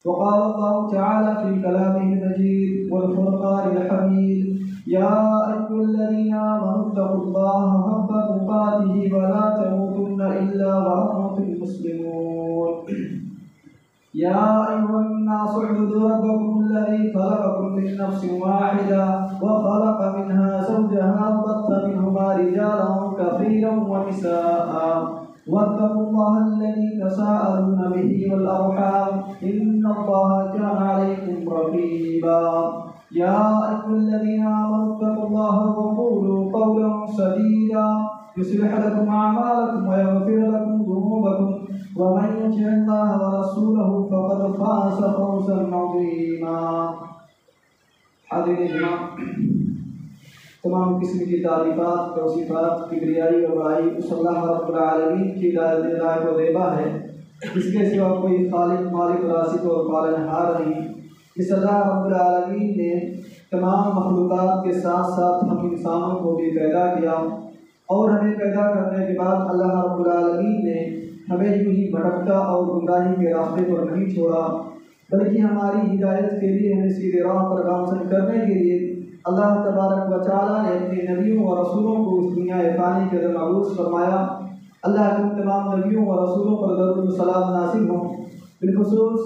وقال الله تعالى في كلامه المجيد والفرقان الحميد يا أيها الذين آمنوا اتقوا الله حق تقاته ولا تموتن إلا وأنتم مسلمون يا أيها الناس اعبدوا ربكم الذي خلقكم من نفس واحدة وخلق منها زوجها وبث منهما رجالا كثيرا ونساء واتقوا الله الذي تساءلون به والأرحام إن الله كان عليكم رقيبا يا أيها الذين آمنوا اتقوا الله وقولوا قولا سديدا يصلح لكم أعمالكم ويغفر لكم ذنوبكم ومن يطع الله ورسوله فقد فاز فوزا عظيما. حاضرین جناب، تمام قسم کی تعریفات، توصیفات، کبریائی اور بڑائی اس اللہ رب العالمین کی لائق و دیبا ہے جس کے سوا کوئی خالق، مالک، رازق اور پالنہار نہیں. اس اللہ رب العالمین نے تمام مخلوقات کے ساتھ ساتھ ہم انسانوں کو بھی پیدا کیا، اور ہمیں پیدا کرنے کے بعد اللہ رب العالمین نے ہمیں یوں ہی بھٹکتا اور گمراہی کے راستے پر نہیں چھوڑا، بلکہ ہماری ہدایت کے لیے، ہمیں سیدھے راہ پر گامزن کرنے کے لیے اللہ تبارک و تعالیٰ نے اپنے نبیوں و رسولوں کو اس دنیا فانی کے اندر مبعوث فرمایا. اللہ کے تمام نبیوں و رسولوں پر درود و سلام نازل ہوں. بالخصوص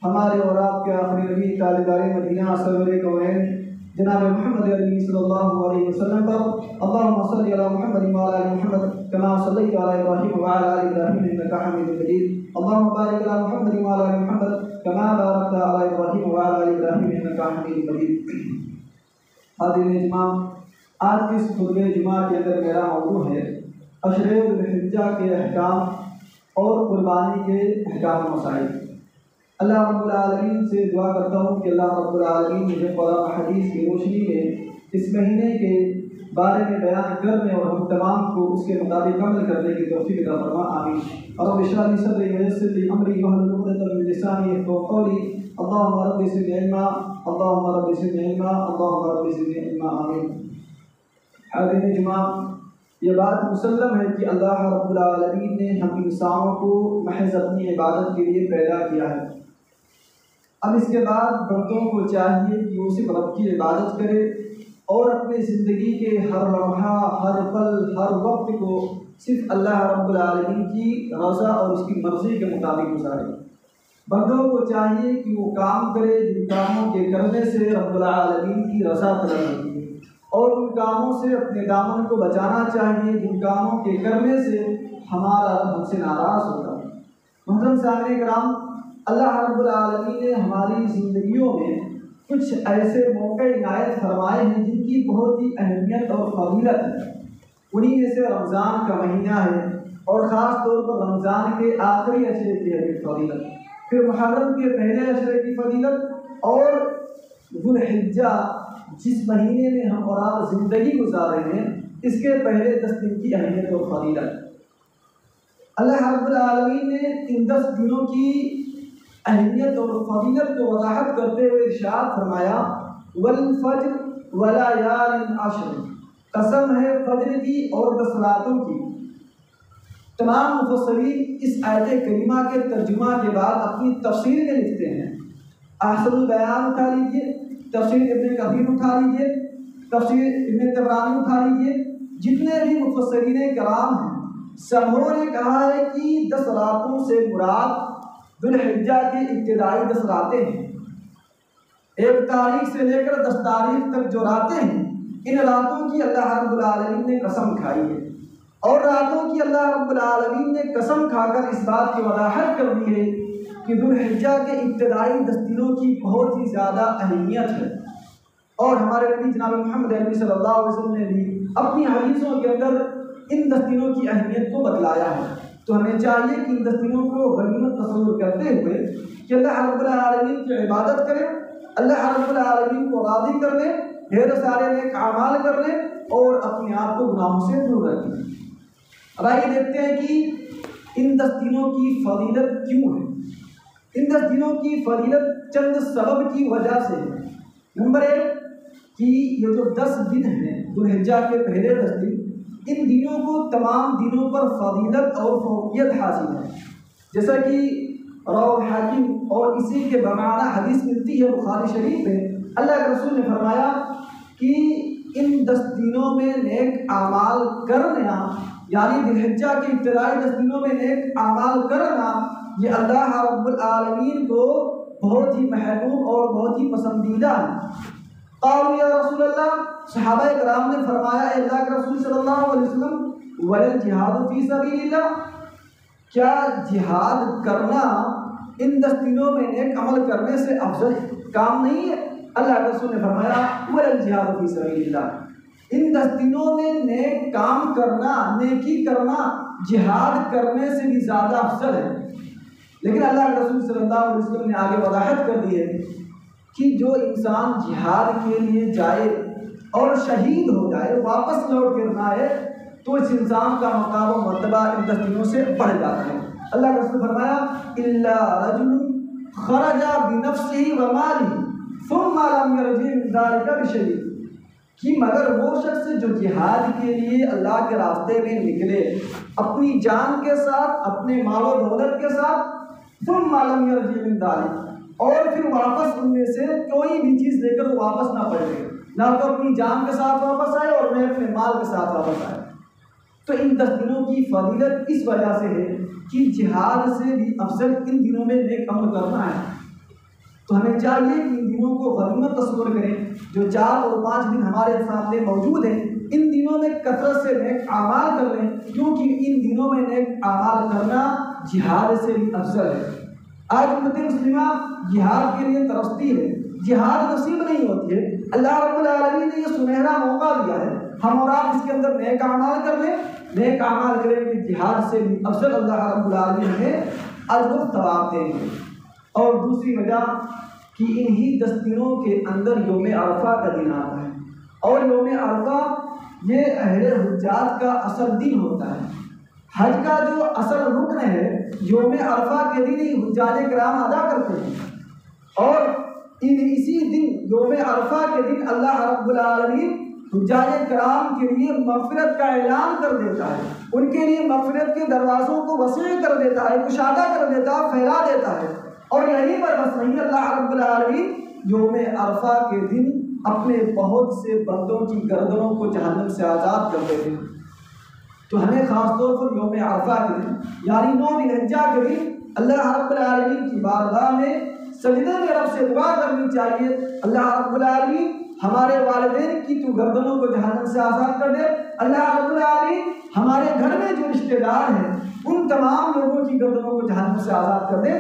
ہمارے اور آپ کے آخری نبی تاجدار مدینہ سرور کونین جناب محمد عربی صلی اللہ علیہ وسلم پر اللہم صلی علی محمد وعلی آل محمد کما صلیت علی ابراہیم وعلی آل ابراہیم انک حمید مجید. اللہم بارک علی محمد وعلی آل محمد کما بارکت علی ابراہیم وعلی آل ابراہیم انک حمید مجید. حاضرین جمعہ، آج کی اس خطبہ جمعہ کے اندر میرا موضوع ہے عشر ذی الحجہ کے احکام اور قربانی کے احکام و مسائل. اللہ رب العالمین سے دعا کرتا ہوں کہ اللہ رب العالمین مجھے قرآن حدیث کی روشنی میں اس مہینے کے بارے میں بیان کرنے اور ہم تمام کو اس کے مطابق عمل کرنے کی توفیق عطا فرما. آمین. رب اشرح لی صدری ویسر لی امری واحلل عقدۃ من لسانی یفقهوا قولی. اللهم رب زدنی علما، اللهم رب زدنی علما، اللهم رب زدنی علما. آمین. حاضرین جمعہ، یہ بات مسلم ہے کہ اللہ رب العالمین نے ہم انسانوں کو محض اپنی عبادت کے لیے پیدا کیا ہے. اب اس کے بعد بندوں کو چاہیے کہ وہ صرف رب کی عبادت کرے اور اپنی زندگی کے ہر لمحہ، ہر پل، ہر وقت کو صرف اللہ رب العالمین کی رضا اور اس کی مرضی کے مطابق گزارے. بندوں کو چاہیے کہ وہ کام کرے جن کاموں کے کرنے سے رب العالمین کی رضا طلب ہوتی ہے، اور ان کاموں سے اپنے دامن کو بچانا چاہیے جن کاموں کے کرنے سے ہمارا رب ہم سے ناراض ہوتا ہے. محترم سامعین کرام، اللہ رب العالمین نے ہماری زندگیوں میں کچھ ایسے موقع عنایت فرمائے ہیں جن کی بہت ہی اہمیت اور فضیلت ہے. انہی میں سے رمضان کا مہینہ ہے، اور خاص طور پر رمضان کے آخری عشرے کی ہے فضیلت، پھر محرم کے پہلے عشرے کی فضیلت، اور ذو الحجہ جس مہینے میں ہم اور آپ زندگی گزار رہے ہیں اس کے پہلے 10 دن کی اہمیت اور فضیلت. اللہ رب العالمین نے ان 10 دنوں کی اہمیت اور فضیلت کو وضاحت کرتے ہوئے ارشاد فرمایا والفجر ولیال عشر، قسم ہے فجر کی اور 10 راتوں کی. تمام مفسرین اس آیت کریمہ کے ترجمہ کے بعد اپنی تفسیر میں لکھتے ہیں. احسن البیان اٹھا لیجیے، تفسیر ابن کثیر اٹھا لیجیے، تفسیر ابن طبرانی اٹھا لیجیے، جتنے بھی مفسرین کرام ہیں سبوں نے کہا ہے کہ 10 راتوں سے مراد ذو الحجہ کی ابتدائی 10 راتیں ہیں. 1 تاریخ سے لے کر 10 تاریخ تک جو راتیں ہیں، ان راتوں کی اللہ رب العالمین نے قسم کھائی ہے، اور راتوں کی اللہ رب العالمین نے قسم کھا کر اس بات کی وضاحت کر دی ہے کہ ذو الحجہ کے ابتدائی 10 دنوں کی بہت ہی زیادہ اہمیت ہے. اور ہمارے نبی جناب محمد عربی صلی اللہ علیہ وسلم نے بھی اپنی حدیثوں کے اندر ان 10 دنوں کی اہمیت کو بتلایا ہے. تو ہمیں چاہیے کہ ان 10 دنوں کو غنیمت تصور کرتے ہوئے کہ اللہ رب العالمین کی عبادت کریں، اللہ رب العالمین کو راضی کر لیں، ڈھیر سارے نیک اعمال کر لیں اور اپنے آپ کو گناہوں سے دور رکھیں. اب آئیے دیکھتے ہیں کہ ان 10 دنوں کی فضیلت کیوں ہے. ان 10 دنوں کی فضیلت چند سبب کی وجہ سے ہے. نمبر 1 کہ یہ جو 10 دن ہیں ذو الحجہ کے پہلے 10 دن، ان دنوں کو تمام دنوں پر فضیلت اور فوقیت حاصل ہے. جیسا کہ رواه حاکم اور اسی کے بمعنی حدیث ملتی ہے بخاری شریف میں۔ اللہ کے رسول نے فرمایا کہ ان 10 دنوں میں نیک اعمال کرنا، یعنی ذی الحجہ کے ابتدائی 10 دنوں میں نیک اعمال کرنا، یہ اللہ رب العالمین کو بہت ہی محبوب اور بہت ہی پسندیدہ ہے۔ قالوا یا رسول اللہ، صحابہ کرام نے فرمایا اے اللہ کے رسول صلی اللہ علیہ وسلم، والجہاد فی سبیل اللہ، کیا جہاد کرنا ان 10 دنوں میں نیک عمل کرنے سے افضل کام نہیں ہے؟ اللہ کے رسول نے فرمایا والجہاد فی سبیل اللہ، ان 10 دنوں میں نیک کام کرنا، نیکی کرنا جہاد کرنے سے بھی زیادہ افضل ہے۔ لیکن اللہ کے رسول صلی اللہ علیہ وسلم نے آگے وضاحت کر دی ہے کہ جو انسان جہاد کے لیے جائے اور شہید ہو جائے، واپس لوٹ کر نہ آئے، تو اس انسان کا مقام و مرتبہ ان 10 دنوں سے بڑھ جاتا ہے۔ اللہ کے رسول نے فرمایا الا رجل خرج بنفسه وماله ثم لم يرجع من ذلك بشيء، کہ مگر وہ شخص جو جہاد کے لیے اللہ کے راستے میں نکلے اپنی جان کے ساتھ، اپنے مال و دولت کے ساتھ، ثم لم يرجع من ذلك، اور پھر واپس ان میں سے کوئی بھی چیز لے کر واپس نہ پلٹے، نہ تو اپنی جان کے ساتھ واپس آئے اور نہ اپنے مال کے ساتھ واپس آئے، تو ان 10 دنوں کی فضیلت اس وجہ سے ہے کہ جہاد سے بھی افضل ان دنوں میں نیک عمل کرنا ہے۔ تو ہمیں چاہیے کہ ان دنوں کو غنیمت تصور کریں، جو 4 اور 5 دن ہمارے سامنے موجود ہیں، ان دنوں میں کثرت سے نیک اعمال کر لیں، کیونکہ ان دنوں میں نیک اعمال کرنا جہاد سے بھی افضل ہے۔ آج امت مسلمہ جہاد کے لیے ترستی ہے، جہاد نصیب نہیں ہوتی ہے۔ اللہ رب العالمین نے یہ سنہرا موقع دیا ہے، ہم اور آپ اس کے اندر نیک اعمال کر لیں، نیک اعمال کریں کہ جہاد سے بھی افضل اللہ رب العالمین ہمیں اجر و ثواب دیں گے۔ اور دوسری وجہ کہ انہی 10 دنوں کے اندر یوم عرفہ کا دن آتا ہے، اور یوم عرفہ یہ اہل حجاج کا اصل دن ہوتا ہے۔ حج کا جو اصل رکن ہے یوم عرفہ کے دن ہی حجاج کرام ادا کرتے ہیں، اور اسی دن یوم عرفہ کے دن اللہ رب العالمین حجاج کرام کے لیے مغفرت کا اعلان کر دیتا ہے، ان کے لیے مغفرت کے دروازوں کو وسیع کر دیتا ہے، کشادہ کر دیتا ہے، پھیلا دیتا ہے۔ اور یہی پر بس نہیں، اللہ رب العالمین یوم عرفہ کے دن اپنے بہت سے بندوں کی گردنوں کو جہنم سے آزاد کر دیتے ہیں۔ تو ہمیں خاص طور پر یوم عرفہ کے دن، یعنی 9 ذی الحجہ کے دن، اللہ رب العالمین کی بارگاہ میں سجدے میں رب سے دعا کرنی چاہیے، اللہ رب العالمین ہمارے والدین کی تو گردنوں کو جہنم سے آزاد کر دے، اللہ رب العالمین ہمارے گھر میں جو رشتہ دار ہیں ان تمام لوگوں کی گردنوں کو جہنم سے آزاد کر دے۔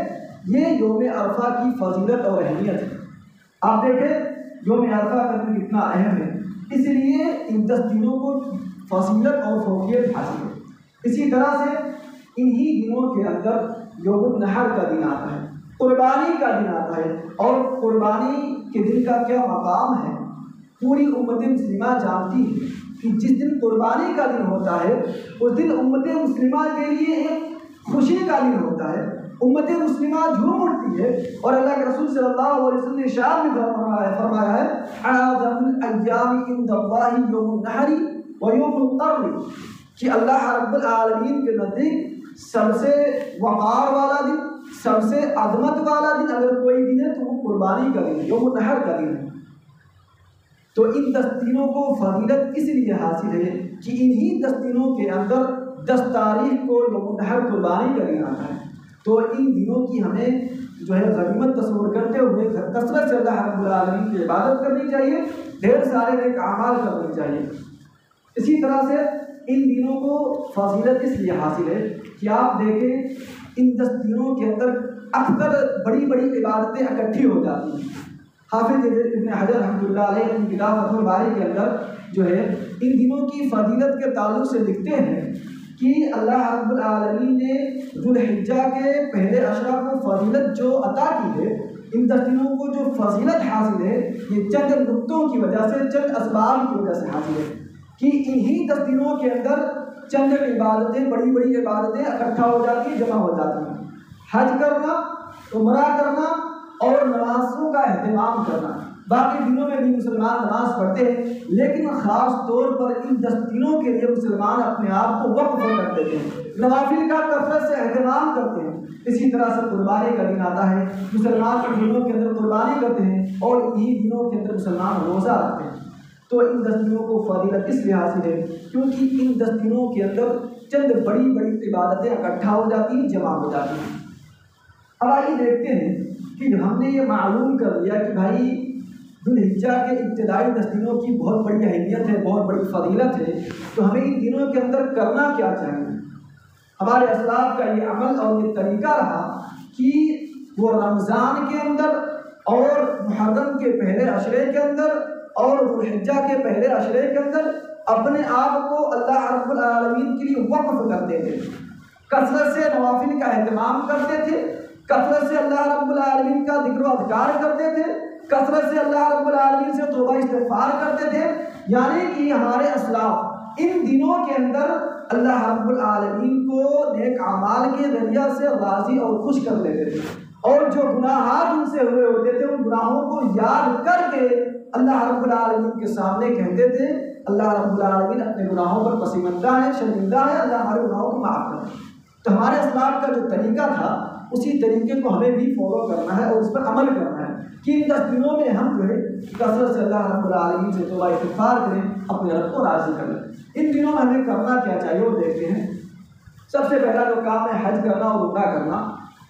یہ یوم عرفہ کی فضیلت اور اہمیت ہے۔ آپ دیکھیں یوم عرفہ کا دن کتنا اہم ہے، اس لیے ان 10 دنوں کو فضیلت اور فوقیت حاصل ہے۔ اسی طرح سے انہی دنوں کے اندر یوم النحر کا دن آتا ہے، قربانی کا دن آتا ہے، اور قربانی کے دن کا کیا مقام ہے پوری امت مسلمہ جانتی ہے کہ جس دن قربانی کا دن ہوتا ہے اس دن امت مسلمہ کے لیے ایک خوشی کا دن ہوتا ہے، امت مسلمہ جھوم اٹھتی ہے، اور اللہ کے رسول صلی اللہ علیہ وسلم نے ارشاد میں فرمایا ہے اعظم الایام عند اللہ یوم النحر و یوم القر، کہ اللہ رب العالمین کے نزدیک سب سے وقار والا دن، سب سے عظمت والا دن اگر کوئی دن ہے تو وہ قربانی کا دن ہے، یوم النحر کا دن ہے۔ تو ان 10 دنوں کو فضیلت اس لیے حاصل ہے کہ انہی 10 دنوں کے اندر 10 تاریخ کو یوم النحر قربانی کا دن آتا ہے۔ تو ان دنوں کی ہمیں جو ہے غنیمت تصور کرتے ہوئے کثرت سے اللہ رب العالمین کی عبادت کرنی چاہیے، ڈھیر سارے نیک اعمال کرنے چاہیے۔ اسی طرح سے ان دنوں کو فضیلت اس لیے حاصل ہے کہ آپ دیکھیں ان 10 دنوں کے اندر اکثر بڑی بڑی عبادتیں اکٹھی ہو جاتی ہیں۔ حافظ ابن حجر رحمۃ اللہ علیہ اپنی کتاب فتح الباری کے اندر جو ہے ان دنوں کی فضیلت کے تعلق سے لکھتے ہیں کہ اللہ رب العالمین نے ذو الحجہ کے پہلے عشرہ کو فضیلت جو عطا کی ہے، ان 10 دنوں کو جو فضیلت حاصل ہے یہ چند نقطوں کی وجہ سے، چند اسباب کی وجہ سے حاصل ہے کہ انہی 10 دنوں کے اندر چند عبادتیں، بڑی بڑی عبادتیں اکٹھا ہو جاتی ہیں، جمع ہو جاتی ہیں۔ حج کرنا، عمرہ کرنا اور نمازوں کا اہتمام کرنا، باقی دنوں میں بھی مسلمان نماز پڑھتے ہیں، لیکن خاص طور پر ان 10 دنوں کے لیے مسلمان اپنے آپ کو وقف کر دیتے ہیں، نوافل کا کثرت سے اہتمام کرتے ہیں۔ اسی طرح سے قربانی کا دن آتا ہے، مسلمان ان دنوں کے اندر قربانی کرتے ہیں، اور انہی دنوں کے اندر مسلمان روزہ رکھتے ہیں۔ تو ان 10 دنوں کو فضیلت اس لحاظ سے ہے کیونکہ ان 10 دنوں کے اندر چند بڑی بڑی عبادتیں اکٹھا ہو جاتی ہیں، جمع ہو جاتی ہیں۔ اب آئیے دیکھتے ہیں کہ جب ہم نے یہ معلوم کر لیا کہ بھائی ذوالحجہ کے ابتدائی 10 دنوں کی بہت بڑی اہمیت ہے، بہت بڑی فضیلت ہے، تو ہمیں ان دنوں کے اندر کرنا کیا چاہیے؟ ہمارے اسلاف کا یہ عمل اور یہ طریقہ رہا کہ وہ رمضان کے اندر اور محرم کے پہلے عشرے کے اندر اور ذوالحجہ کے پہلے عشرے کے اندر اپنے آپ کو اللہ رب العالمین کے لیے وقف کرتے تھے، کثرت سے نوافل کا اہتمام کرتے تھے، کثرت سے اللہ رب العالمین کا ذکر و اذکار کرتے تھے، کثرت سے اللہ رب العالمین سے توبہ استغفار کرتے تھے۔ یعنی کہ ہمارے اسلاف ان دنوں کے اندر اللہ رب العالمین کو نیک اعمال کے ذریعہ سے راضی اور خوش کر لیتے تھے، اور جو گناہات ان سے ہوئے ہوتے تھے ان گناہوں کو یاد کر کے اللہ رب العالمین کے سامنے کہتے تھے اللہ رب العالمین اپنے گناہوں پر پسندیدہ ہے، شرمندہ ہے، اللہ ہمارے گناہوں کو معاف کرے۔ تو ہمارے اسلاف کا جو طریقہ تھا اسی طریقے کو ہمیں بھی فالو کرنا ہے اور اس پر عمل کرنا ہے کہ ان 10 دنوں میں ہم جو ہے کثرت سے اللہ رب العالمین سے توبہ استغفار کریں، اپنے رب کو راضی کریں۔ ان دنوں میں ہمیں کرنا کیا چاہیے وہ دیکھتے ہیں۔ سب سے پہلا جو کام ہے حج کرنا اور عمرہ کرنا،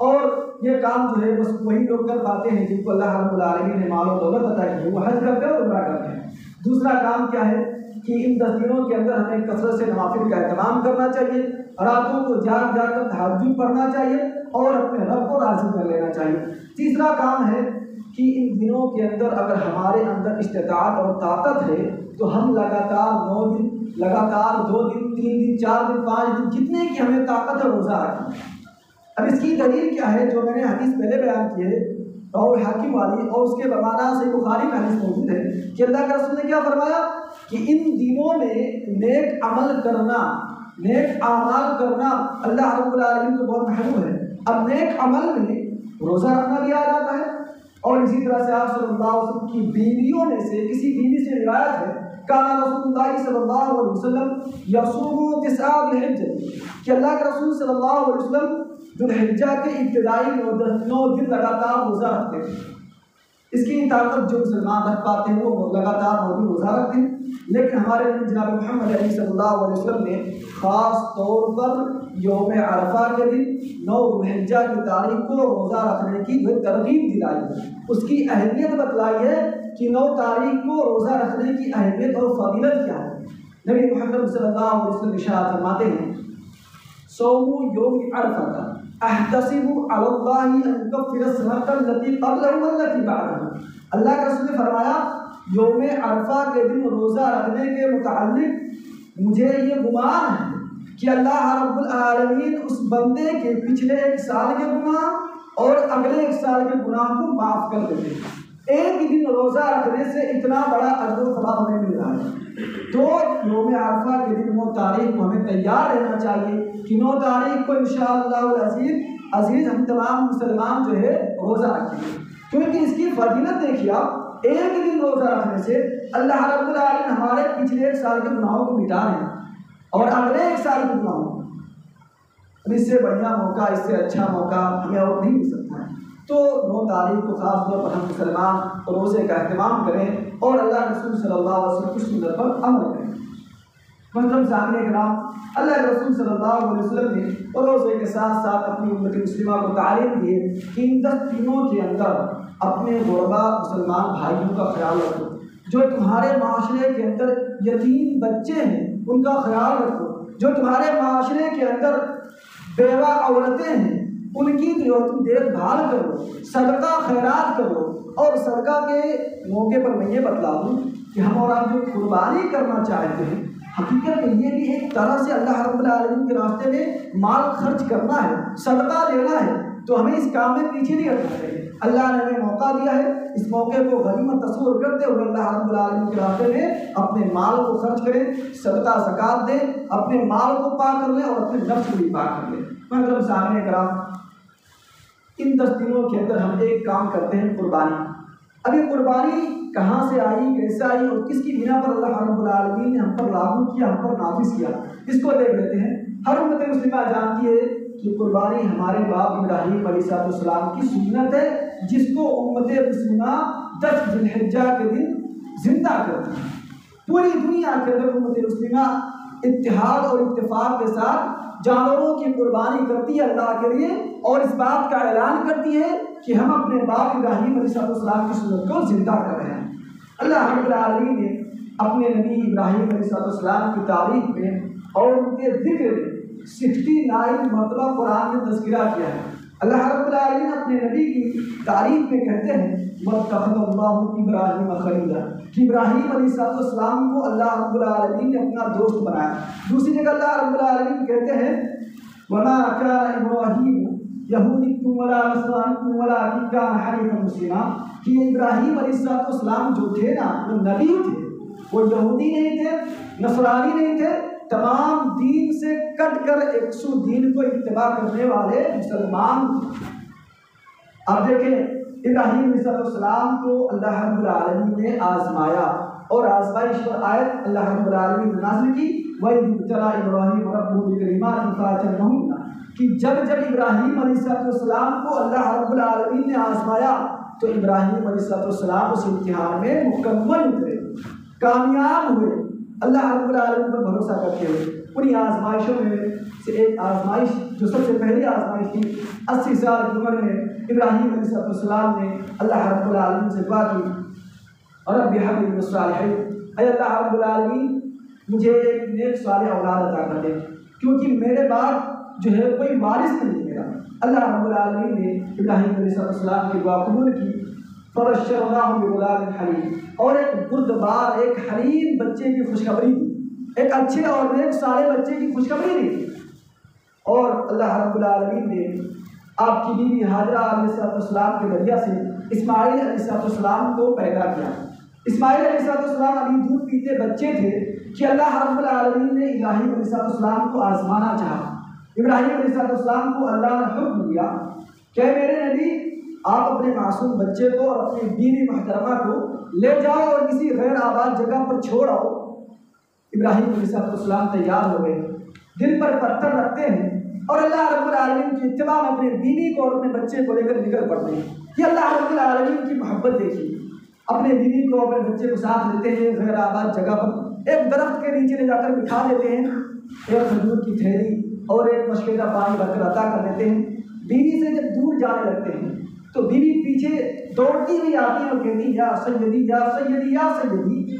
اور یہ کام جو ہے بس وہی لوگ کر پاتے ہیں جن کو اللہ رب العالمین نے مال و دولت عطا کی ہے، وہ حج کرتے ہیں اور عمرہ کرتے ہیں۔ دوسرا کام کیا ہے کہ ان 10 دنوں کے اندر ہمیں کثرت سے نوافل کا اہتمام کرنا چاہیے، راتوں کو جاگ جاگ کر تہجد پڑھنا چاہیے اور اپنے رب کو راضی کر لینا چاہیے۔ تیسرا کام ہے کہ ان دنوں کے اندر اگر ہمارے اندر استطاعت اور طاقت ہے تو ہم لگاتار 9 دن، لگاتار 2 دن، 3 دن، 4 دن، 5 دن، جتنے کی ہمیں طاقت ہے روزہ رکھیں۔ اب اس کی دلیل کیا ہے؟ جو میں نے حدیث پہلے بیان کی ہے اور حاکم والی، اور اس کے بمعنی سے بخاری میں حدیث موجود ہے کہ اللہ کے رسول نے کیا فرمایا کہ ان دنوں میں نیک عمل کرنا، نیک اعمال کرنا اللہ رب العالمین کو بہت محبوب ہے۔ اب نیک عمل میں روزہ رکھنا بھی آ جاتا ہے، اور اسی طرح سے آپ صلی اللہ علیہ وسلم کی بیویوں میں سے کسی بیوی سے روایت ہے کان رسول اللہ صلی اللہ علیہ وسلم یصوم 9 ذی الحجہ کہ اللہ کے رسول صلی اللہ علیہ وسلم ذوالحجہ کے ابتدائی 9 دن لگاتار روزہ رکھتے ہیں۔ اس کی طاقت جو مسلمان رکھ پاتے ہیں وہ لگاتار 9 دن روزہ رکھتے ہیں، لیکن ہمارے نبی جناب محمد علیہ صلی اللہ علیہ وسلم نے خاص طور پر یوم عرفہ کے دن 9 ذوالحجہ کی تاریخ کو روزہ رکھنے کی ترغیب دلائی ہے، اس کی اہمیت بتلائی ہے کہ 9 تاریخ کو روزہ رکھنے کی اہمیت اور فضیلت کیا ہے۔ نبی محمد صلی اللہ علیہ وسلم ارشاد فرماتے ہیں صوم یوم عرفہ احتسب علی اللہ ان یکفر السنۃ التي قبلہ والتي بعدہ۔ اللہ کے رسول نے فرمایا یوم عرفہ کے دن روزہ رکھنے کے متعلق مجھے یہ گمان ہے کہ اللہ رب العالمین اس بندے کے پچھلے 1 سال کے گناہ اور اگلے 1 سال کے گناہ کو معاف کر دیتے ہیں۔ ایک دن روزہ رکھنے سے اتنا بڑا اجر و ثواب ہمیں مل رہا ہے۔ تو یوم عرفہ کے دن 9 تاریخ کو ہمیں تیار رہنا چاہیے کہ 9 تاریخ کو انشاءاللہ العزیز ہم تمام مسلمان جو ہے روزہ رکھیں گے، کیونکہ اس کی فضیلت دیکھیے آپ، ایک دن روزہ رکھنے سے اللہ رب العالمین ہمارے پچھلے 1 سال کے گناہوں کو مٹا رہے ہیں اور اگلے 1 سال کے گناہوں کو۔ اب اس سے بڑھیا موقع، اس سے اچھا موقع ہمیں اور نہیں مل سکتا ہے۔ تو 9 تاریخ کو خاص طور پر ہم مسلمان روزے کا اہتمام کریں اور اللہ رسول صلی اللہ علیہ وسلم کی سنت پر عمل کریں۔ محترم سامعین کرام، اللہ کے رسول صلی اللہ علیہ وسلم نے روزے کے ساتھ ساتھ اپنی امت مسلمہ کو تعلیم دی ہے کہ ان 10 دنوں کے اندر اپنے غربا مسلمان بھائیوں کا خیال رکھو، جو تمہارے معاشرے کے اندر یتیم بچے ہیں ان کا خیال رکھو، جو تمہارے معاشرے کے اندر بیوہ عورتیں ہیں ان کی جو تم دیکھ بھال کرو، صدقہ خیرات کرو۔ اور صدقہ کے موقع پر میں یہ بتلا دوں کہ ہم اور آپ جو قربانی کرنا چاہتے ہیں حقیقت میں یہ بھی ایک طرح سے اللہ رب العالمین کے راستے میں مال خرچ کرنا ہے، صدقہ دینا ہے، تو ہمیں اس کام میں پیچھے نہیں ہٹنا چاہیے۔ اللہ نے ہمیں موقع دیا ہے، اس موقع کو غنیمت تصور کرتے ہوئے اللہ رب العالمین کے راستے میں اپنے مال کو خرچ کریں، صدقہ زکوٰۃ دیں، اپنے مال کو پاک کر لیں اور اپنے نفس کو بھی پاک کر لیں۔ محترم سامعین کرام، ان 10 دنوں کے اندر ہم ایک کام کرتے ہیں قربانی۔ اب یہ قربانی کہاں سے آئی، کیسے آئی اور کس کی بنا پر اللہ رب العالمین نے ہم پر لاگو کیا، ہم پر نافذ کیا، اس کو دیکھ لیتے ہیں۔ ہر امت مسلمہ جانتی ہے کہ قربانی ہمارے باپ ابراہیم علیہ السلام کی سنت ہے، جس کو امت مسلمہ 10 ذی الحجہ کے دن زندہ کرتی ہے۔ پوری دنیا کے اندر امت مسلمہ اتحاد اور اتفاق کے ساتھ جانوروں کی قربانی کرتی ہے اللہ کے لیے، اور اس بات کا اعلان کرتی ہے کہ ہم اپنے باپ ابراہیم علیہ السلام کی سنت کو زندہ کر رہے ہیں۔ اللہ رب العالمین نے اپنے نبی ابراہیم علیہ السلام کی تاریخ میں اور ان کے ذکر میں 69 مرتبہ قرآن میں تذکرہ کیا ہے۔ اللہ رب العالمین اپنے نبی کی تعریف میں کہتے ہیں وَاتَّخَذَ اللَّهُ إِبْرَاهِيمَ خَلِيلًا، کہ ابراہیم علیہ السلام کو اللہ رب العالمین نے اپنا دوست بنایا۔ دوسری جگہ اللہ رب العالمین کہتے ہیں وَمَا كَانَ إِبْرَاهِيمُ يَهُودِيًّا وَلَا نَصْرَانِيًّا وَلَٰكِن كَانَ حَنِيفًا مُسْلِمًا، کہ ابراہیم علیہ السلام جو تھے نا وہ نبی تھے، وہ یہودی نہیں تھے، نصرانی نہیں تھے، تمام دین سے کٹ کر 100 دین کو اتباع کرنے والے مسلمان تھے۔ اب دیکھیں ابراہیم علیہ السلام کو اللہ رب العالمین نے آزمایا، اور آزمائش پر آیت اللہ رب العالمین نے نازل کی وَإِذِ ابْتَلَىٰ إِبْرَاهِيمَ رَبُّهُ بِكَلِمَاتٍ فَأَتَمَّهُنَّ، کہ جب ابراہیم علیہ السلام کو اللہ رب العالمین نے آزمایا تو ابراہیم علیہ السلام اس امتحان میں مکمل اترے، کامیاب ہوئے، اللہ رب العالمین پر بھروسہ کرتے ہوئے۔ انہی آزمائشوں میں سے ایک آزمائش جو سب سے پہلی آزمائش تھی، 80 سال کی عمر میں ابراہیم علیہ السلام نے اللہ رب العالمین سے دعا کی رب هب لي من الصالحين، اے اللہ رب العالمین مجھے ایک نیک صالح اولاد عطا کر دے، کیونکہ میرے بعد جو ہے کوئی وارث نہیں میرا۔ اللہ رب العالمین نے ابراہیم علیہ السلام کی دعا قبول کی، فبشرناہ بغلام حلیم، اور ایک بردبار، ایک حلیم بچے کی خوشخبری دی، ایک اچھے اور نیک صالح بچے کی خوشخبری دی۔ اور اللہ رب العالمین نے آپ کی بیوی ہاجرہ علیہ السلام کے ذریعہ سے اسماعیل علیہ السلام کو پیدا کیا۔ اسماعیل علیہ السلام ابھی دودھ پیتے بچے تھے کہ اللہ رب العالمین نے ابراہیم علیہ السلام کو آزمانا چاہا۔ ابراہیم علیہ السلام کو اللہ نے حکم دیا کہ میرے نبی آپ اپنے معصوم بچے کو اور اپنی بیوی محترمہ کو لے جاؤ اور کسی غیر آباد جگہ پر چھوڑ آؤ۔ ابراہیم علیہ السلام تیار ہو گئے، دل پر پتھر رکھتے ہیں اور اللہ رب العالمین کی اتباع میں اپنے بیوی کو اور اپنے بچے کو لے کر نکل پڑتے ہیں۔ یہ اللہ رب العالمین کی محبت دیکھیے، اپنے بیوی کو اپنے بچے کو ساتھ لیتے ہیں، غیر آباد جگہ پر ایک درخت کے نیچے لے جا کر بٹھا دیتے ہیں، ایک کھجور کی تھیلی اور ایک مشکیزہ پانی بھر کر عطا کر دیتے ہیں۔ بیوی سے جب دور جانے لگتے ہیں تو بیوی پیچھے دوڑتی ہوئی آتی ہے اور کہتی یا سیدی یا سیدی یا سیدی،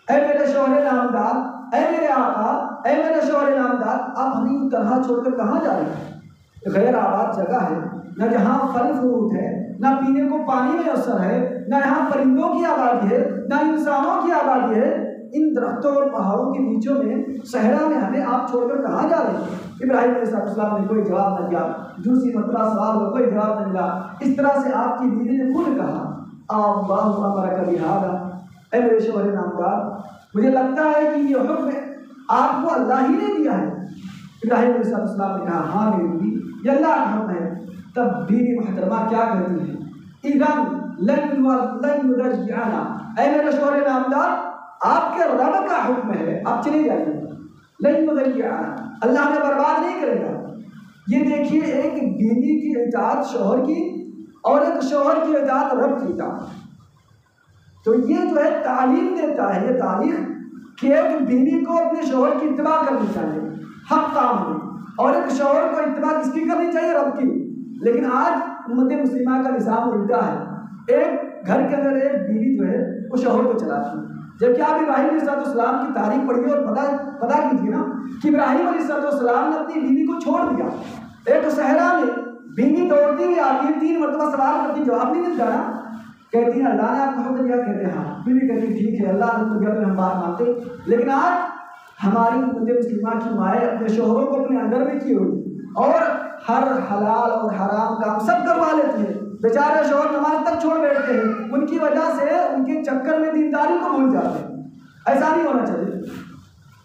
اے میرے شوہر نامدار، اے میرے آقا، اے میرے شوہر نامدار، آپ ہمیں تنہا چھوڑ کر کہاں جا رہے ہیں؟ غیر آباد جگہ ہے، نہ جہاں پھل فروٹ ہے، نہ پینے کو پانی میسر ہے، نہ یہاں پرندوں کی آبادی ہے، نہ انسانوں کی آبادی ہے، ان درختوں اور پہاڑوں کے بیچوں میں صحرا میں ہمیں آپ چھوڑ کر کہاں جا رہے ہیں؟ ابراہیم علیہ السلام نے کوئی جواب نہ دیا، دوسری مرتبہ سوال کا کوئی جواب نہ ملا۔ اس طرح سے آپ کی بیوی نے خود کہا اللہ امرک بہذا، اے میرے شوہر نامدار مجھے لگتا ہے کہ یہ حکم آپ کو اللہ ہی نے دیا ہے۔ ابراہیم علیہ السلام نے کہا ہاں میری بیوی یہ اللہ کا حکم ہے۔ تب بیوی محترمہ کیا کہتی ہے؟ اذن لن یرجعنا، اے میرے شوہر نامدار آپ کے رب کا حکم ہے، آپ چلے جائیے، لن یرجعنا، اللہ نے برباد نہیں کرے گا۔ یہ دیکھیے ایک بیوی کی اطاعت شوہر کی اور ایک شوہر کی اطاعت رب کی اطاعت، تو یہ جو ہے تعلیم دیتا ہے، یہ تاریخ کہ ایک بیوی کو اپنے شوہر کی اتباع کرنی چاہیے حق کام میں، اور ایک شوہر کو اتباع کس کی کرنی چاہیے؟ رب کی۔ لیکن آج امت مسلمہ کا نظام الٹا ہے، ایک گھر کے اندر ایک بیوی جو ہے وہ شوہر کو چلاتی ہے، جبکہ آپ ابراہیم علیہ السلام کی تاریخ پڑھیے اور پتہ کیجیے نا کہ ابراہیم علیہ السلام نے اپنی بیوی کو چھوڑ دیا، ایک صحرا میں بیوی دوڑتی ہوئی آتی ہے، 3 مرتبہ سوال کرتی، جواب نہیں ملتا نا، کہتی ہیں اللہ نے آپ کو حکم دیا، کہتے ہیں ہاں، بیوی کہتی ٹھیک ہے اللہ نے حکم دیا تو ہم بات مانتے۔ لیکن آج ہماری امت مسلمہ کی مائیں اپنے شوہروں کو اپنے اندر میں کی ہوئی اور ہر حلال اور حرام کام سب کروا لیتی ہے، بیچارے شوہر نماز تک چھوڑ بیٹھتے ہیں، ان کی وجہ سے ان کے چکر میں دینداری کو بھول جاتے ہیں۔ ایسا نہیں ہونا چاہیے۔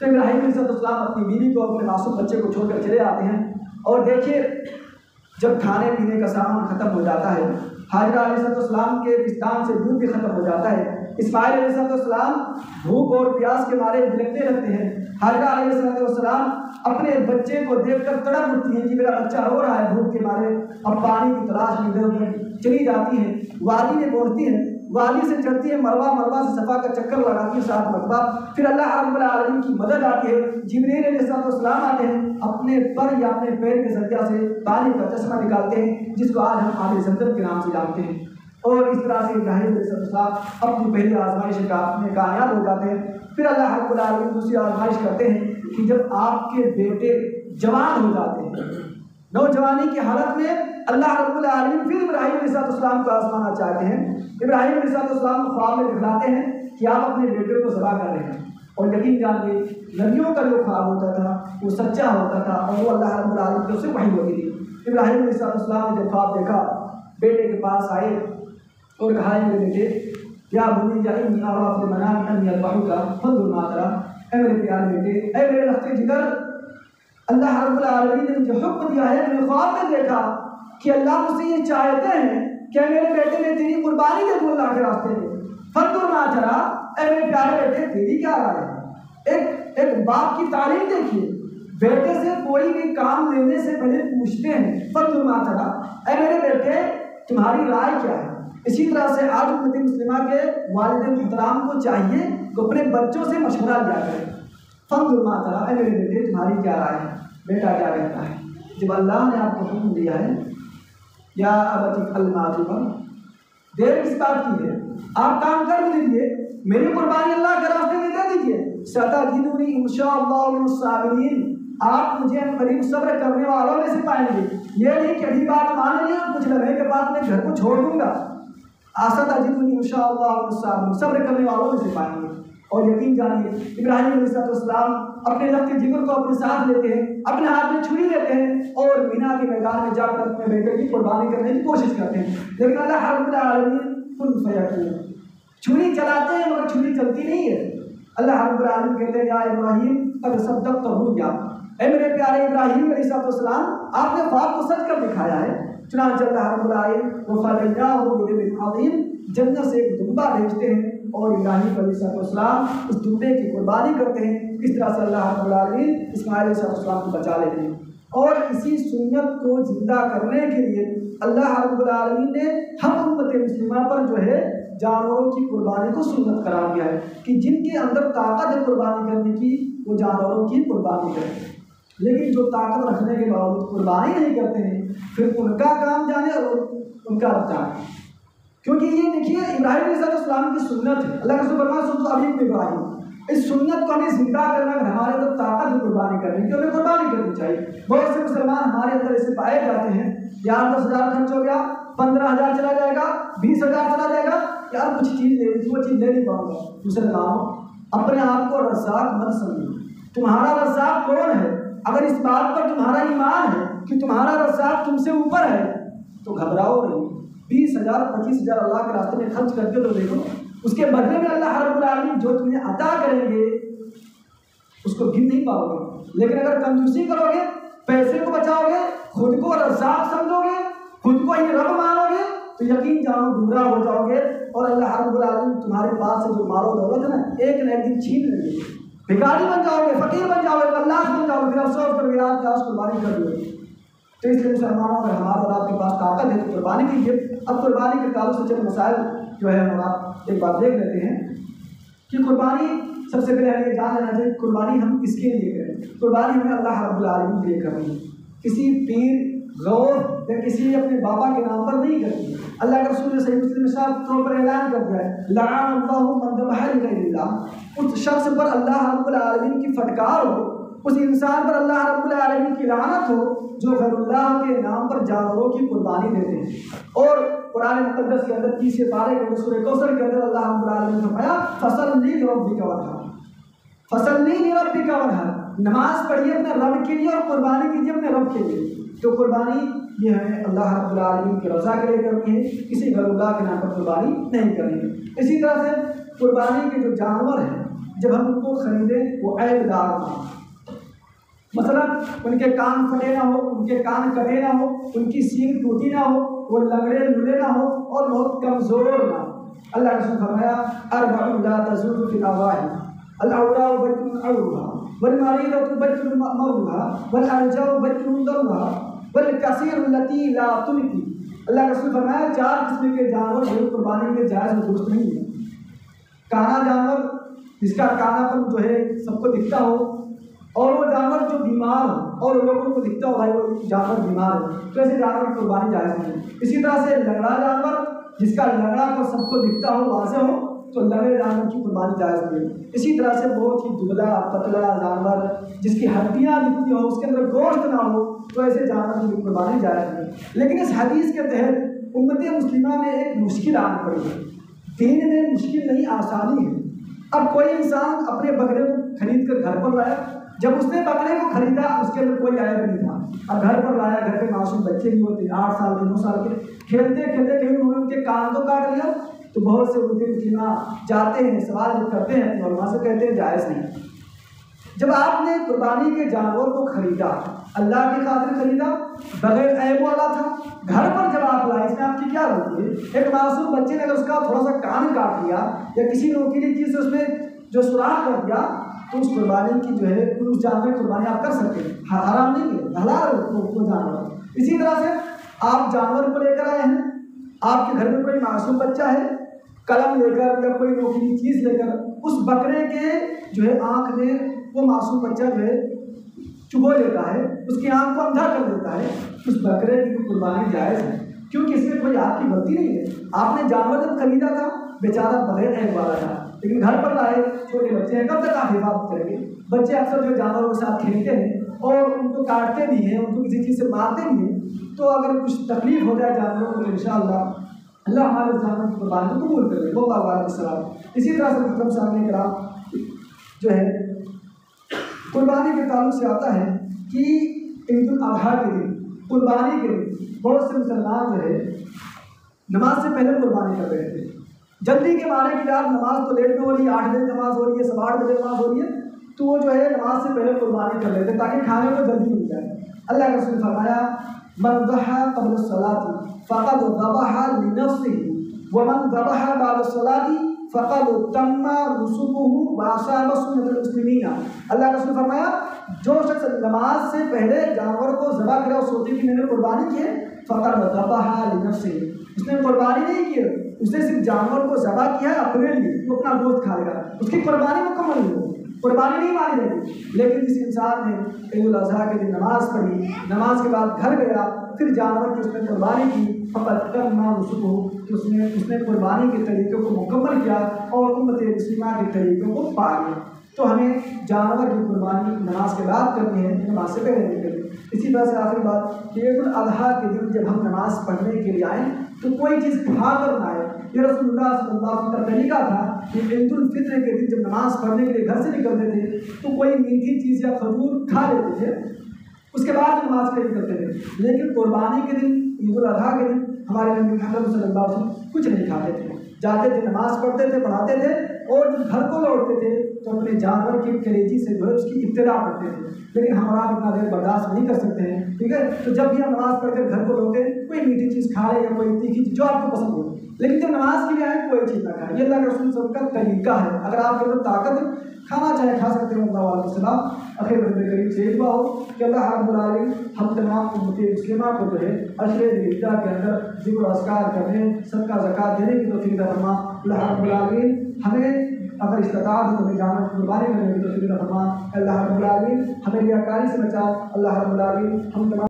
تو ابراہیم علیہ السلام اپنی بیوی کو اپنے معصوم بچے کو چھوڑ کر چلے آتے ہیں، اور دیکھیے جب کھانے پینے کا سامان ختم ہو جاتا ہے حاجرہ علیہ السلام کے پستان سے دودھ بھی ختم ہو جاتا ہے، اسماعیل علیہ السلام بھوک اور پیاس کے مارے بھٹکتے رہتے ہیں، حاجرہ علیہ السلام اپنے بچے کو دیکھ کر تڑپ اٹھتی ہیں کہ میرا بچہ رو رہا ہے بھوک کے مارے، اب پانی کی تلاش میں ادھر ادھر چلی جاتی ہیں، وادی میں پہنچتی ہیں، وادی سے چڑھتی ہے مروہ، مروہ سے صفا کا چکر لگاتی ہے 7 مرتبہ، پھر اللہ رب العالمین کی مدد آتی ہے، جبرائیل علیہ السلام آتے ہیں، اپنے پر یا اپنے پیر کے ذریعہ سے پانی کا چشمہ نکالتے ہیں جس کو آج ہم آب زمزم کے نام سے جانتے ہیں، اور اس طرح سے ابراہیم علیہ السلام اپنی پہلی آزمائش میں کامیاب ہو جاتے ہیں۔ پھر اللہ رب العالمین دوسری آزمائش کرتے ہیں کہ جب آپ کے بیٹے جوان ہو جاتے ہیں، نوجوانی کی حالت میں اللہ رب العالمین پھر ابراہیم علیہ السلام کو آزمانا چاہتے ہیں، ابراہیم علیہ السلام کو خواب میں دکھلاتے ہیں کہ آپ اپنے بیٹے کو ذبح کر رہے ہیں، اور یقین جانیے نبیوں کا جو خواب ہوتا تھا وہ سچا ہوتا تھا اور وہ اللہ رب العالمین کی طرف سے وحی ہوتی تھی۔ ابراہیم علیہ السلام نے جب خواب دیکھا، بیٹے کے پاس آئے اور کہا میرے بیٹے یا بنی انی ارى في المنام انی اذبحک فانظر ما ترى، اے میرے پیارے بیٹے، اے میرے لخت جگر، اللہ رب العالمین نے مجھے حکم دیا ہے، میں نے خواب میں دیکھا کہ اللہ مجھ سے یہ چاہتے ہیں کہ میرے بیٹے میں تیری قربانی دے دوں اللہ کے راستے میں، فانظر ما ترى، اے میرے پیارے بیٹے تیری کیا رائے ہے؟ ایک باپ کی تعلیم دیکھیے، بیٹے سے کوئی بھی کام لینے سے پہلے پوچھتے ہیں فانظر ما ترى، اے میرے بیٹے تمہاری رائے کیا ہے؟ اسی طرح سے آج امت مسلمہ کے والدین محترام کو چاہیے کہ اپنے بچوں سے مشورہ لیا کرے، فانظر ما ترى، اے میرے بیٹے تمہاری کیا رائے ہے؟ بیٹا کیا کہتا ہے؟ جب اللہ نے آپ کو حکم دیا ہے یا ابت افعل ما تؤمر، دیر کس بات کی ہے؟ آپ کام کر لیجیے، میری قربانی اللہ کے راستے میں دے دیجیے، ستجدونی ان شاء اللہ من الصابرین، آپ مجھے قریب صبر کرنے والوں میں سے پائیں گے، یہ نہیں کہ ابھی بات مان لی اور کچھ لمحے کے بعد میں گھر کو چھوڑ دوں گا، ستجدونی ان شاء اللہ من الصابرین، صبر کرنے والوں میں سے پائیں گے۔ اور یقین جانیے ابراہیم علیہ السلام اپنے لخت جگر کو اپنے ساتھ لیتے ہیں، اپنے ہاتھ میں چھری لیتے ہیں اور مینا کے میدان میں جا کر اپنے بیٹے کی قربانی کرنے کی کوشش کرتے ہیں، لیکن اللہ رب العالمین کن فیکون، چھری چلاتے ہیں مگر چھری چلتی نہیں ہے۔ اللہ رب العالمین کہتے ہیں یا ابراہیم قد صدقت الرؤیا، اے میرے پیارے ابراہیم علیہ السلام آپ نے خواب کو سچ کر دکھایا ہے، چنانچہ اللہ رب العالمین وفدیناہ بذبح عظیم، جنت سے ایک دمبا بھیجتے ہیں اور ابراہیم علیہ السلام اس دمبے کی قربانی کرتے ہیں، اس طرح سے اللہ رب العالمین اسماعیل علیہ السلام کو بچا لیتے ہیں۔ اور اسی سنت کو زندہ کرنے کے لیے اللہ رب العالمین نے ہم امت مسلمہ پر جو ہے جانوروں کی قربانی کو سنت قرار دیا ہے کہ جن کے اندر طاقت ہے قربانی کرنے کی وہ جانوروں کی قربانی کریں، لیکن جو طاقت رکھنے کے باوجود قربانی نہیں کرتے ہیں پھر ان کا کام جانے اور ان کا رب جانے، کیونکہ یہ دیکھیے ابراہیم علیہ السلام کی سنت ہے، اللہ کا فرمان سنت ابھی ابراہیم، اس سنت کو ہمیں زندہ کرنا ہے، ہمارے اندر طاقت ہے قربانی کرنے کی، ہمیں قربانی کرنی چاہیے۔ بہت سے مسلمان ہمارے اندر ایسے پائے جاتے ہیں یار 10,000 خرچ ہو گیا، 15,000 چلا جائے گا، 20,000 چلا جائے گا، یار کچھ چیز لے لی وہ چیز لے نہیں پاؤں گا۔ مسلمانوں اپنے آپ کو رزاق مت سمجھو، تمہارا رزاق کون ہے؟ اگر اس بات پر تمہارا ایمان ہے کہ تمہارا رزاق تم سے اوپر ہے تو گھبراؤ نہیں، 20,000 25,000 اللہ کے راستے میں خرچ کر کے تو دیکھو، اس کے بدلے میں اللہ رب العالمین جو تمہیں عطا کریں گے اس کو گن نہیں پاؤ گے۔ لیکن اگر کنجوسی کرو گے، پیسے کو بچاؤ گے، خود کو رزاق سمجھو گے، خود کو ہی رب مانو گے تو یقین جانو گمراہ ہو جاؤ گے، اور اللہ رب العالمین تمہارے پاس سے جو مال و دولت ہے نا ایک نہ ایک دن چھین لیں گے، بھکاری بن جاؤ گے، فقیر بن جاؤ گے، اللہ بن جاؤ گے، پھر افسوس کرو گے آج کاش قربانی کر دو۔ تو اس لیے مسلمانوں اگر ہمارا اور آپ کے پاس طاقت ہے تو قربانی کیجیے۔ اب قربانی کے تعلق سے چند مسائل جو ہے ہم آپ ایک بات دیکھ لیتے ہیں کہ قربانی سب سے پہلے ہمیں یہ جان لینا چاہیے قربانی ہم کس کے لیے کریں۔ قربانی ہمیں اللہ رب العالمین کے لیے کرنی ہے، کسی پیر غور یا کسی اپنے بابا کے نام پر نہیں کرتی۔ اللہ کے رسول نے صحیح مسلم میں صاحب طور پر اعلان کر دیا ہے لعن اللہ من ذبح لغیر اللہ، اس شخص پر اللہ رب العالمین کی پھٹکار ہو، اس انسان پر اللہ رب العالمین کی لعنت ہو جو غیر اللہ کے نام پر جانوروں کی قربانی دیتے ہیں۔ اور قرآن مقدس کے اندر 30 پارے کے سورہ کوثر کے اندر اللہ رب العالمین نے فرمایا فصلی لربک وانحر، فصلی لربک وانحر، نماز پڑھیے اپنے رب کے لیے اور قربانی کیجیے اپنے رب کے لیے۔ تو قربانی یہ ہمیں اللہ رب العالمین کی رضا کے لیے کرنی ہے، کسی غیر اللہ کے نام پر قربانی نہیں کرنی ہے۔ اسی طرح سے قربانی کے جو جانور ہیں جب ہم ان کو خریدیں وہ عیب دار ہوں، مثلا ان کے کان پھٹے نہ ہو، ان کے کان کٹے نہ ہو، ان کی سینگ ٹوٹی نہ ہو، وہ لنگڑے لولے نہ ہو اور بہت کمزور نہ ہو۔ اللہ رسول نے فرمایا اربع لا تزول فی الاواہی العوراء بیت عورها والمریضة بیت مرضها والارجاء بیت ضرها والکثیر التي لا تلقی۔ اللہ رسول نے فرمایا 4 قسم کے جانور جو قربانی کے جائز و درست نہیں ہیں۔ کانا جانور جس کا کانا پن جو ہے سب کو دکھتا ہو، اور وہ جانور جو بیمار ہو اور لوگوں کو دکھتا ہو بھائی وہ جانور بیمار ہے، تو ایسے جانور کی قربانی جائز نہیں۔ اسی طرح سے لنگڑا جانور جس کا لنگڑا پر سب کو دکھتا ہو، واضح ہو، تو لنگڑے جانور کی قربانی جائز نہیں ہے۔ اسی طرح سے بہت ہی دبلا پتلا جانور جس کی ہڈیاں دکھتی ہوں، اس کے اندر گوشت نہ ہو، تو ایسے جانور کی قربانی جائز نہیں ہے۔ لیکن اس حدیث کے تحت امت مسلمہ میں ایک مشکل آن پڑی ہے۔ دین میں مشکل نہیں، آسانی ہے۔ اب کوئی انسان اپنے بکرے کو خرید کر گھر پر لایا، جب اس نے بکرے کو خریدا اس کے اندر کوئی عیب نہیں تھا، اب گھر پر لایا، گھر پہ معصوم بچے بھی ہوتے 8 سال کے 9 سال کے، کھیلتے کھیلتے کہیں انہوں نے ان کے کان کو کاٹ لیا، تو بہت سے اردو مسلمان جاتے ہیں سوال جو کرتے ہیں اپنے علماء سے کہتے ہیں جائز نہیں۔ جب آپ نے قربانی کے جانور کو خریدا، اللہ کی خاطر خریدا، بغیر عیب والا تھا، گھر پر جب آپ لائے، اس میں آپ کی کیا غلطی ہے؟ ایک معصوم بچے نے اگر اس کا تھوڑا سا کان کاٹ لیا یا کسی نوکیلی چیز سے اس میں جو سوراخ کر دیا، تو اس قربانی کی جو ہے اس جانور کی قربانی آپ کر سکتے ہیں، حرام نہیں ہے، حلال ہے وہ جانور۔ اسی طرح سے آپ جانور کو لے کر آئے ہیں، آپ کے گھر میں کوئی معصوم بچہ ہے، قلم لے کر یا کوئی نوکیلی چیز لے کر اس بکرے کے جو ہے آنکھ میں وہ معصوم بچہ جو ہے چبھو لیتا ہے، اس کی آنکھ کو اندھا کر دیتا ہے، اس بکرے کی قربانی جائز ہے، کیونکہ اس میں کوئی آپ کی غلطی نہیں ہے۔ آپ نے جانور جب خریدا تھا بیچارہ بغیر عیب والا تھا، لیکن گھر پر لائے چھوٹے بچے ہیں، کب تک آپ حفاظت کریں گے؟ بچے اکثر جو جانوروں کے ساتھ کھیلتے ہیں اور ان کو کاٹتے بھی ہیں، ان کو کسی چیز سے مارتے بھی ہیں، تو اگر کچھ تکلیف ہو جائے جانوروں کو تو انشاءاللہ اللہ ہمارے جانور کی قربانی کو قبول کرے گا۔ اللہ علیہ السلام۔ اسی طرح سے محترم صاحب کرام جو ہے قربانی کے تعلق سے آتا ہے کہ عید الاضحیٰ کے دن، قربانی کے دن بہت سے مسلمان جو ہے نماز سے پہلے قربانی کر رہے تھے، جلدی کے مارے کہ یار نماز تو لیٹ میں ہو رہی ہے، 8 بجے نماز ہو رہی ہے، 8:15 بجے نماز ہو رہی ہے، تو وہ جو ہے نماز سے پہلے قربانی کر لیتے تاکہ کھانے کو جلدی مل جائے۔ اللہ کے رسول نے فرمایا من ضحى قبل الصلاة فقد ذبح لنفسه ومن ذبح بعد الصلاة فقد تم نسكه وأصاب سنة المسلمين۔ اللہ کے رسول نے فرمایا جو شخص نماز سے پہلے جانور کو ذبح کرے اور سوچے کہ میں نے قربانی کی ہے، فقد ذبح لنفسه، اس نے قربانی نہیں کی ہے، اس نے صرف جانور کو ذبح کیا ہے اپنے لیے، وہ اپنا گوشت کھائے گا، اس کی قربانی مکمل نہیں ہوگی، قربانی نہیں مانی جائے گی۔ لیکن جس انسان نے عید الاضحیٰ کے دن نماز پڑھی، نماز کے بعد گھر گیا، پھر جانور کی اس نے قربانی کی، فقط کرنا نسکہ، اس نے قربانی کے طریقوں کو مکمل کیا اور امت مسلمہ کے طریقوں کو پا لیا۔ تو ہمیں جانور کی قربانی نماز کے بعد کرنی ہے، نماز سے پہلے نہیں کرنی۔ اسی طرح سے آخری بات کہ عید الاضحیٰ کے دن جب ہم نماز پڑھنے کے لیے آئیں تو کوئی چیز کھا کر نہ آئے۔ یہ رسول اللہ صلی اللہ علیہ وسلم کا طریقہ تھا کہ عید الفطر کے دن جب نماز پڑھنے کے لیے گھر سے نکلتے تھے تو کوئی میٹھی چیز یا کھجور کھا لیتے تھے، اس کے بعد نماز کے لیے نکلتے تھے۔ لیکن قربانی کے دن، عید الاضحیٰ کے دن ہمارے نبی محمد صلی اللہ علیہ وسلم کچھ نہیں کھاتے تھے، جاتے تھے نماز پڑھتے تھے، پڑھاتے تھے، اور جب گھر کو لوٹتے تھے تو اپنے جانور کی کلیجی سے جو ہے اس کی ابتدا کرتے تھے۔ لیکن ہمارا اتنا دیر برداشت نہیں کر سکتے ہیں، ٹھیک ہے؟ تو جب بھی ہم نماز پڑھ کر گھر کو لوٹے کوئی میٹھی چیز کھا لیں یا کوئی تیکھی چیز جو آپ کو پسند ہو، لیکن جب نماز کے لیے آئے کوئی چیز نہ کھائیں۔ یہ اللہ کے رسول صلی اللہ علیہ وسلم کا طریقہ ہے۔ اگر آپ کے اندر طاقت کھانا چاہے کھا سکتے ہیں۔ اللہ علیہ السلام اخیر نبی کریم سے دعا ہو کہ اللہ رب العالمین ہم تمام امت مسلمہ کو جو ہے عشر ذی الحجہ کے اندر ذکر و اذکار کرنے، صدقہ زکوٰۃ دینے کی توفیق عطا فرما۔ اللہ رب العالمین ہمیں اگر استطاعت ہو تو ہمیں جانور کی قربانی کرنے کی توفیق عطا فرما۔ اللہ رب العالمین ہمیں ریاکاری سے بچا۔ اللہ رب العالمین ہم تمام